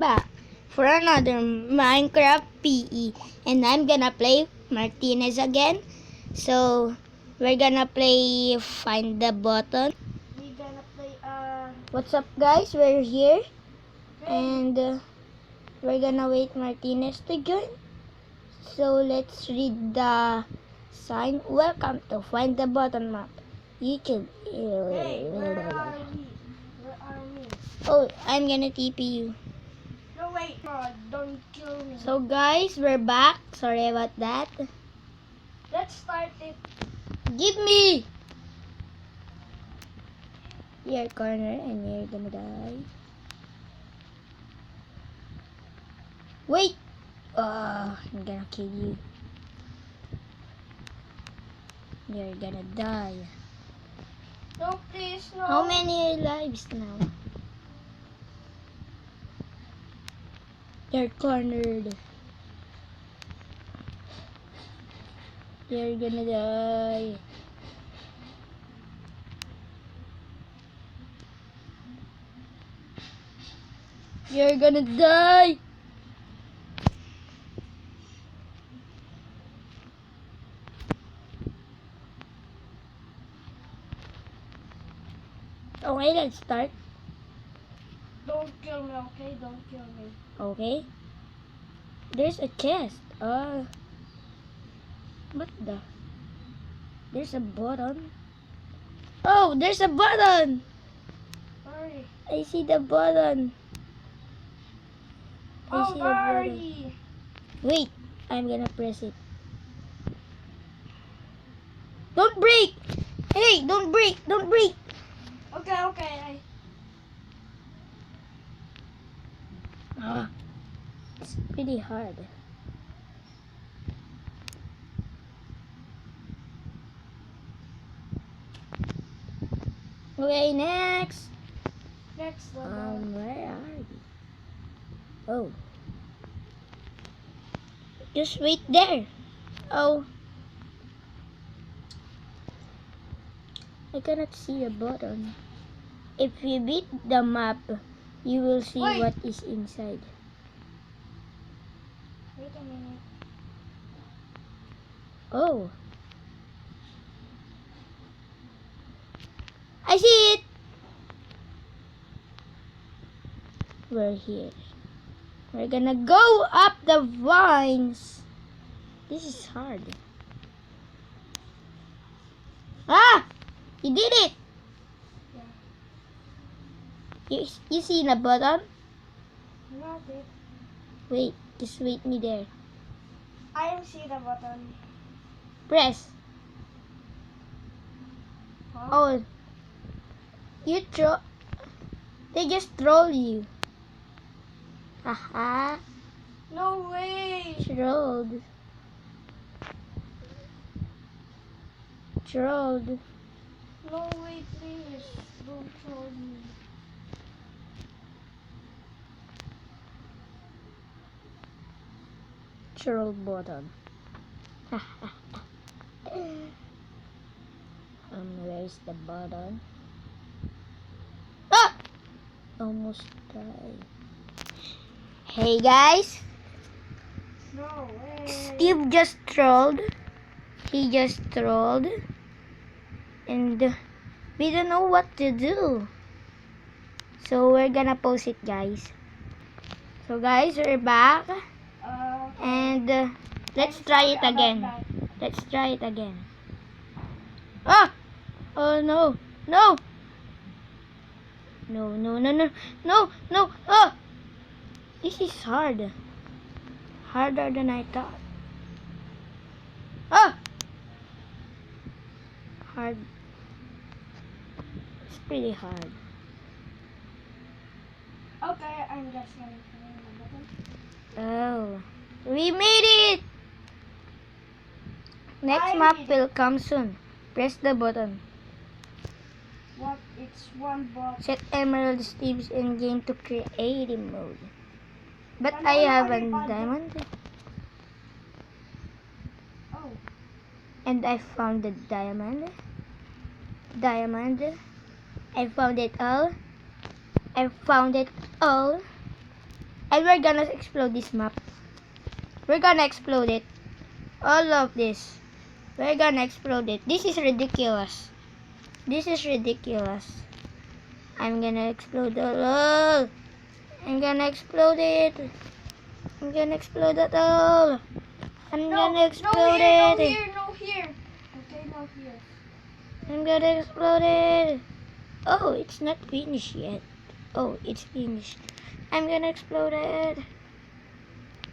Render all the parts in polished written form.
back for another Minecraft PE, and I'm gonna play Martinez again. So we're gonna play Find the Button. We're gonna play What's up, guys? We're here, and we're gonna wait Martinez to join. So let's read the sign. Welcome to Find the Button map. YouTube. Hey, where are we? Where are we? Oh, I'm gonna TP you. No wait, no, don't kill me. So guys, we're back. Sorry about that. Let's start it. Give me your corner and you're gonna die. Wait! I'm gonna kill you. You're gonna die. No, please, no. How many lives now? You're cornered. You're gonna die. You're gonna die. Okay, let's start. Don't kill me, okay? Don't kill me. Okay. There's a chest. What the? There's a button. Oh, there's a button. Hurry. I see the button. I Oh, see the button. hurry. Wait, I'm gonna press it. Don't break! Hey, don't break! Don't break! Okay, okay. It's pretty hard. Okay, next. Next level. Where are we? Oh. Just wait there. Oh. I cannot see the button. If you beat the map, you will see Wait. what is inside. Wait a minute. Oh. I see it! We're here. We're gonna go up the vines. This is hard. Ah! You did it! You see the button? Not it. Wait, just wait me there. I am see the button. Press. Huh? Oh. You throw. They just troll you. Haha. No way. Trolled. Trolled. No way, please. Don't troll me. Troll button. Where's the button? Ah! Almost died. Hey guys, No way. Steve just trolled. He just trolled. And we don't know what to do. So we're gonna post it, guys. So guys, we're back. And let's I'm try sorry it about again. that. Let's try it again. Ah! Oh no! No! No, no, no, no, no, no! Ah! This is hard. Harder than I thought. Ah! Hard. It's pretty hard. Okay, I'm just gonna turn the button. Oh. We made it! Next I map made will come soon. Press the button. What? It's one box. Set Emerald Steve's in game to creative mode. But Ano, I ano, have a ano, ano? diamond. Oh, And I found the diamond. Diamond. I found it all. I found it all. And we're gonna explode this map. We're gonna explode it. All of this. We're gonna explode it. This is ridiculous. This is ridiculous. I'm gonna explode it all. I'm gonna explode it. I'm gonna explode it all. I'm gonna explode no it. here, no here. Okay, no here. I'm gonna explode it. Oh, it's not finished yet. Oh, it's finished. I'm gonna explode it.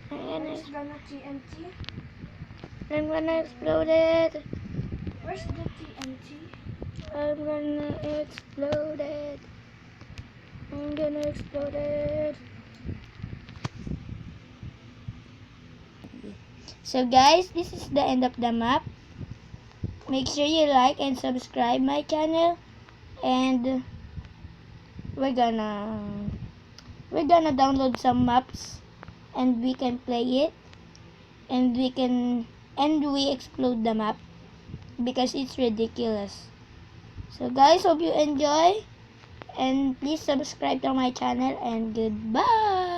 Where's gonna TNT? I'm gonna explode it. Where's the TNT? I'm gonna explode it. I'm gonna explode it. So guys, this is the end of the map. Make sure you like and subscribe my channel, and we're gonna download some maps and we can play it, and we explode the map because it's ridiculous. So guys, hope you enjoy, and please subscribe to my channel, and goodbye.